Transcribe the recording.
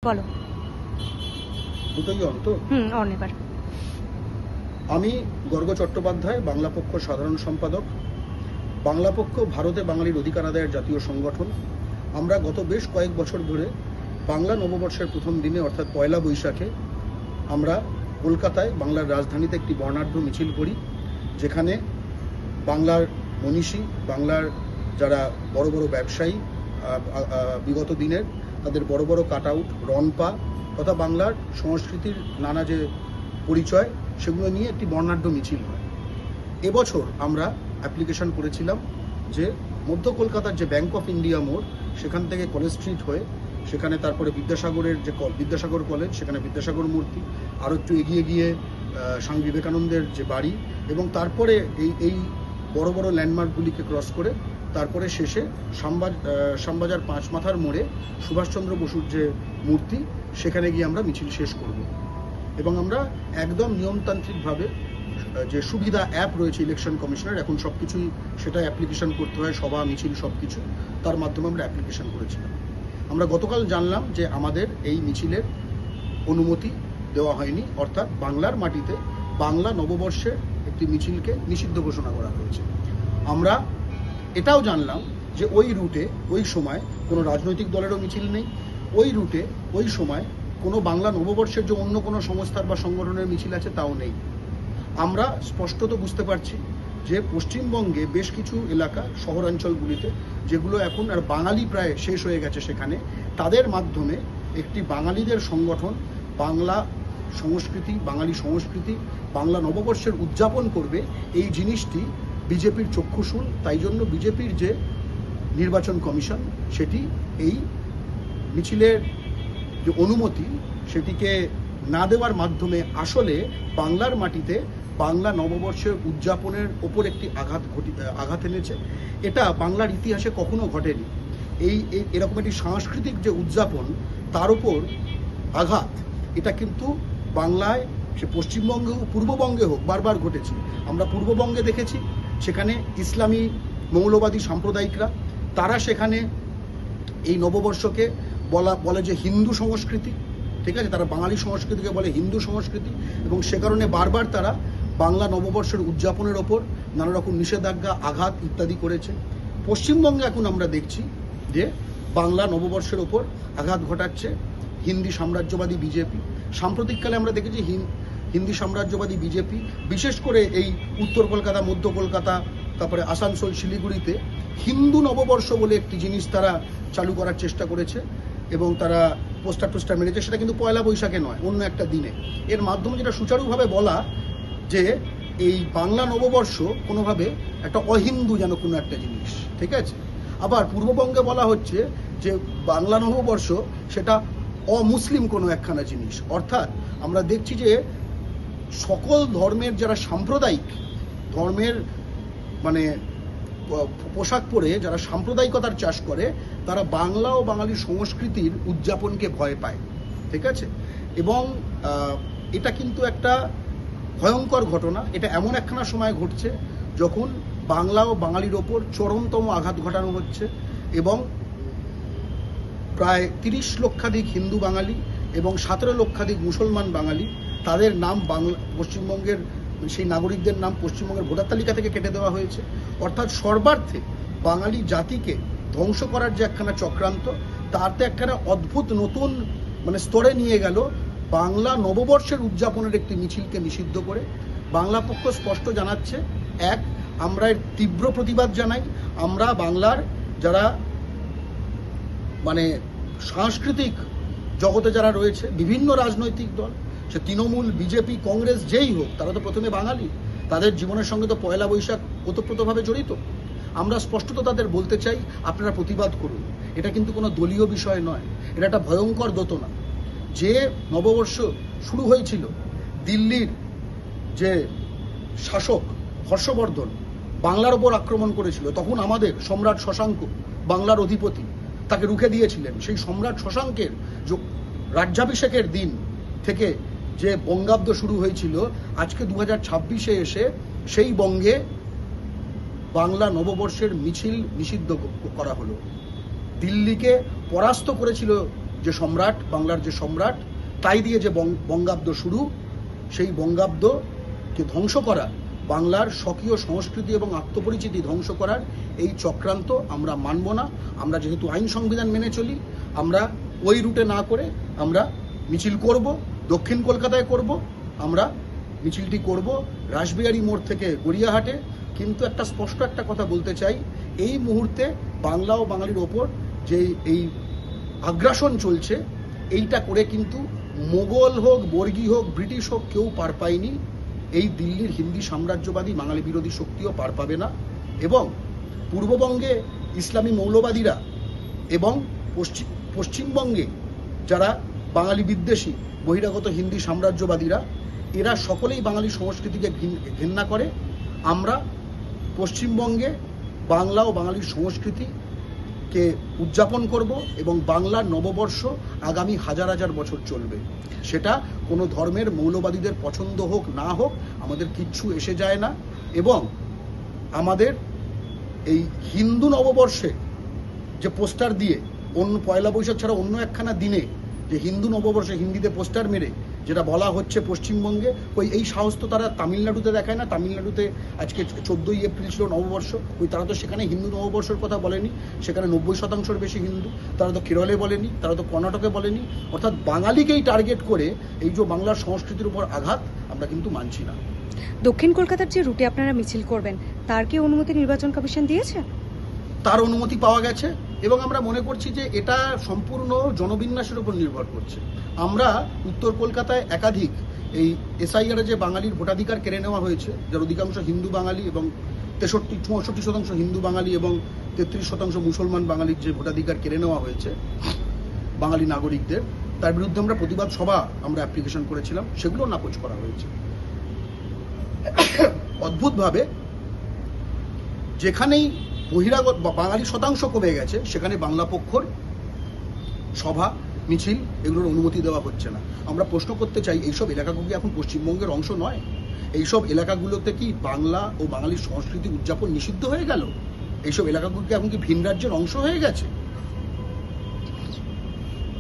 বলো। দুটোই অন্ত। অন এবার। আমি গর্গ চট্টোপাধ্যায়, বাংলা পক্ষ সাধারণ সম্পাদক। বাংলা পক্ষ ভারতে বাঙালির অধিকার আদায়ের জাতীয় সংগঠন। আমরা গত বেশ কয়েক বছর ধরে বাংলা নববর্ষের প্রথম দিনে অর্থাৎ পয়লা বৈশাখে আমরা কলকাতায় বাংলার রাজধানীতে একটি বর্ণাঢ্য মিছিল করি, যেখানে বাংলার মনীষী, বাংলার যারা বড় বড় ব্যবসায়ী বিগত দিনের, তাদের বড় বড় কাট আউট, রনপা তথা বাংলার সংস্কৃতির নানা যে পরিচয়, সেগুলো নিয়ে একটি বর্ণাঢ্য মিছিল হয়। এবছর আমরা অ্যাপ্লিকেশন করেছিলাম যে মধ্য কলকাতার যে ব্যাংক অফ ইন্ডিয়া মোড়, সেখান থেকে কলেজ স্ট্রিট হয়ে সেখানে তারপরে বিদ্যাসাগরের যে বিদ্যাসাগর কলেজ, সেখানে বিদ্যাসাগর মূর্তি, আরও একটু এগিয়ে গিয়ে স্বামী বিবেকানন্দের যে বাড়ি, এবং তারপরে এই বড় বড় ল্যান্ডমার্কগুলিকে ক্রস করে তারপরে শেষে শ্যামবাজার পাঁচ মাথার মোড়ে সুভাষচন্দ্র বসুর যে মূর্তি, সেখানে গিয়ে আমরা মিছিল শেষ করব। এবং আমরা একদম নিয়মতান্ত্রিকভাবে যে সুবিধা অ্যাপ রয়েছে ইলেকশন কমিশনের, এখন সব কিছুই সেটা অ্যাপ্লিকেশন করতে হয়, সভা মিছিল সব কিছু, তার মাধ্যমে আমরা অ্যাপ্লিকেশন করেছিলাম। আমরা গতকাল জানলাম যে আমাদের এই মিছিলের অনুমতি দেওয়া হয়নি, অর্থাৎ বাংলার মাটিতে বাংলা নববর্ষের একটি মিছিলকে নিষিদ্ধ ঘোষণা করা হয়েছে। আমরা এটাও জানলাম যে ওই রুটে ওই সময় কোনো রাজনৈতিক দলেরও মিছিল নেই, ওই রুটে ওই সময় কোনো বাংলা নববর্ষের যে অন্য কোনো সংস্থার বা সংগঠনের মিছিল আছে তাও নেই। আমরা স্পষ্টত বুঝতে পারছি যে পশ্চিমবঙ্গে বেশ কিছু এলাকা, শহরাঞ্চলগুলিতে, যেগুলো এখন আর বাঙালি প্রায় শেষ হয়ে গেছে, সেখানে তাদের মাধ্যমে একটি বাঙালিদের সংগঠন বাংলা সংস্কৃতি, বাঙালি সংস্কৃতি, বাংলা নববর্ষের উদযাপন করবে, এই জিনিসটি বিজেপির চক্ষুশূল। তাই জন্য বিজেপির যে নির্বাচন কমিশন, সেটি এই মিছিলের যে অনুমতি, সেটিকে না দেওয়ার মাধ্যমে আসলে বাংলার মাটিতে বাংলা নববর্ষের উদযাপনের ওপর একটি আঘাত এনেছে। এটা বাংলার ইতিহাসে কখনো ঘটেনি। এরকম একটি সাংস্কৃতিক যে উদযাপন, তার উপর আঘাত, এটা কিন্তু বাংলায়, সে পশ্চিমবঙ্গে হোক পূর্ববঙ্গে হোক, বারবার ঘটেছে। আমরা পূর্ববঙ্গে দেখেছি, সেখানে ইসলামী মৌলবাদী সাম্প্রদায়িকরা, তারা সেখানে এই নববর্ষকে বলে যে হিন্দু সংস্কৃতি, ঠিক আছে, তারা বাঙালি সংস্কৃতিকে বলে হিন্দু সংস্কৃতি, এবং সে কারণে বারবার তারা বাংলা নববর্ষের উদযাপনের ওপর নানা রকম নিষেধাজ্ঞা, আঘাত ইত্যাদি করেছে। পশ্চিমবঙ্গে এখন আমরা দেখছি যে বাংলা নববর্ষের ওপর আঘাত ঘটাচ্ছে হিন্দি সাম্রাজ্যবাদী বিজেপি। সাম্প্রতিককালে আমরা দেখেছি হিন্দি সাম্রাজ্যবাদী বিজেপি, বিশেষ করে এই উত্তর কলকাতা, মধ্য কলকাতা, তারপরে আসানসোল, শিলিগুড়িতে হিন্দু নববর্ষ বলে একটি জিনিস তারা চালু করার চেষ্টা করেছে, এবং তারা পোস্টার মেরেছে। সেটা কিন্তু পয়লা বৈশাখে নয়, অন্য একটা দিনে। এর মাধ্যমে যেটা সুচারুভাবে বলা যে এই বাংলা নববর্ষ কোনোভাবে একটা অহিন্দু যেন কোনো একটা জিনিস, ঠিক আছে। আবার পূর্ববঙ্গে বলা হচ্ছে যে বাংলা নববর্ষ সেটা অমুসলিম কোনো একখানা জিনিস। অর্থাৎ আমরা দেখছি যে সকল ধর্মের যারা সাম্প্রদায়িক ধর্মের মানে পোশাক পরে যারা সাম্প্রদায়িকতার চাষ করে, তারা বাংলা ও বাঙালি সংস্কৃতির উদযাপনকে ভয় পায়, ঠিক আছে। এবং এটা কিন্তু একটা ভয়ঙ্কর ঘটনা। এটা এমন একখানা সময় ঘটছে যখন বাংলা ও বাঙালির ওপর চরমতম আঘাত ঘটানো হচ্ছে, এবং প্রায় 30 লক্ষাধিক হিন্দু বাঙালি এবং 17 লক্ষাধিক মুসলমান বাঙালি, তাদের নাম পশ্চিমবঙ্গের সেই নাগরিকদের নাম পশ্চিমবঙ্গের ভোটার তালিকা থেকে কেটে দেওয়া হয়েছে। অর্থাৎ সর্বার্থে বাঙালি জাতিকে ধ্বংস করার যে একখানা চক্রান্ত, তাতে একখানা অদ্ভুত নতুন স্তরে নিয়ে গেল বাংলা নববর্ষের উদযাপনের একটি মিছিলকে নিষিদ্ধ করে। বাংলা পক্ষ স্পষ্ট জানাচ্ছে, এক, আমরা এর তীব্র প্রতিবাদ জানাই। আমরা বাংলার যারা সাংস্কৃতিক জগতে যারা রয়েছে, বিভিন্ন রাজনৈতিক দল, সে তৃণমূল, বিজেপি, কংগ্রেস, যেই হোক, তারা তো প্রথমে বাঙালি, তাদের জীবনের সঙ্গে তো পয়লা বৈশাখ ওতপ্রোতভাবে জড়িত। আমরা স্পষ্টত তাদের বলতে চাই, আপনারা প্রতিবাদ করুন। এটা কিন্তু কোনো দলীয় বিষয় নয়, এটা একটা ভয়ঙ্কর দোতনা। যে নববর্ষ শুরু হয়েছিল, দিল্লির যে শাসক হর্ষবর্ধন বাংলার ওপর আক্রমণ করেছিল, তখন আমাদের সম্রাট শশাঙ্ক, বাংলার অধিপতি, তাকে রুখে দিয়েছিলেন। সেই সম্রাট শশাঙ্কের রাজ্যাভিষেকের দিন থেকে যে বঙ্গাব্দ শুরু হয়েছিল, আজকে 2026-এ এসে সেই বঙ্গে বাংলা নববর্ষের মিছিল নিষিদ্ধ করা হলো। দিল্লিকে পরাস্ত করেছিল যে সম্রাট, বাংলার যে সম্রাট, তাই দিয়ে যে বঙ্গাব্দ শুরু, সেই বঙ্গাব্দকে ধ্বংস করা, বাংলার স্বকীয় সংস্কৃতি এবং আত্মপরিচিতি ধ্বংস করার এই চক্রান্ত আমরা মানব না। আমরা যেহেতু আইন সংবিধান মেনে চলি, আমরা ওই রুটে না করে আমরা মিছিল করব, দক্ষিণ কলকাতায় করব, আমরা মিছিলটি করব রাসবিহারী মোড় থেকে গড়িয়াহাটে। কিন্তু একটা স্পষ্ট একটা কথা বলতে চাই, এই মুহূর্তে বাংলা ও বাঙালির ওপর যে এই আগ্রাসন চলছে, এইটা করে কিন্তু মোগল হোক, বর্গী হোক, ব্রিটিশ হোক, কেউ পার পায়নি। এই দিল্লির হিন্দি সাম্রাজ্যবাদী বাঙালি বিরোধী শক্তিও পার পাবে না। এবং পূর্ববঙ্গে ইসলামী মৌলবাদীরা এবং পশ্চিমবঙ্গে যারা বাঙালি বিদ্বেষী বহিরাগত হিন্দি সাম্রাজ্যবাদীরা, এরা সকলেই বাঙালি সংস্কৃতিকে ঘেন্না করে। আমরা পশ্চিমবঙ্গে বাংলা ও বাঙালির সংস্কৃতিকে উদযাপন করব এবং বাংলার নববর্ষ আগামী হাজার হাজার বছর চলবে। সেটা কোনো ধর্মের মৌলবাদীদের পছন্দ হোক না হোক, আমাদের কিচ্ছু এসে যায় না। এবং আমাদের এই হিন্দু নববর্ষে যে পোস্টার দিয়ে অন্য পয়লা বৈশাখ ছাড়া অন্য একখানা দিনে যে হিন্দু নববর্ষে হিন্দিতে পোস্টার মেরে যেটা বলা হচ্ছে পশ্চিমবঙ্গে, এই সাহস তো তারা তামিলনাড়ুতে দেখায় না। তামিলনাড়ুতে আজকে 14ই এপ্রিল ছিল নববর্ষ, তারা তো সেখানে হিন্দু নববর্ষের কথা বলেনি। সেখানে 90% বেশি হিন্দু। তারা তো কেরলে বলেনি, তারা তো কর্ণাটকে বলেনি। অর্থাৎ বাঙালিকেই টার্গেট করে এই যে বাংলার সংস্কৃতির উপর আঘাত, আমরা কিন্তু মানছি না। দক্ষিণ কলকাতার যে রুটে আপনারা মিছিল করবেন, তার কি অনুমতি নির্বাচন কমিশন দিয়েছে? তার অনুমতি পাওয়া গেছে এবং আমরা মনে করছি যে এটা সম্পূর্ণ জনবিন্যাসের উপর নির্ভর করছে। আমরা উত্তর কলকাতায় একাধিক এই এসআইআর যে বাঙালির ভোটাধিকার কেড়ে নেওয়া হয়েছে, যার অধিকাংশ হিন্দু বাঙালি এবং 64% হিন্দু বাঙালি এবং 33% মুসলমান বাঙালির যে ভোটাধিকার কেড়ে নেওয়া হয়েছে বাঙালি নাগরিকদের, তার বিরুদ্ধে আমরা প্রতিবাদ সভা আমরা অ্যাপ্লিকেশন করেছিলাম, সেগুলো নাকচ করা হয়েছে। অদ্ভুতভাবে যেখানেই বহিরাগত বাঙালি শতাংশ কমে গেছে, সেখানে বাংলা পক্ষর সভা মিছিল এগুলোর অনুমতি দেওয়া হচ্ছে না। আমরা প্রশ্ন করতে চাই, এইসব এলাকাগুলো কি এখন পশ্চিমবঙ্গের অংশ নয়? এইসব এলাকাগুলোতে কি বাংলা ও বাঙালির সংস্কৃতি উদযাপন নিষিদ্ধ হয়ে গেল? এইসব এলাকাগুলো কি এখন কি ভিন রাজ্যের অংশ হয়ে গেছে?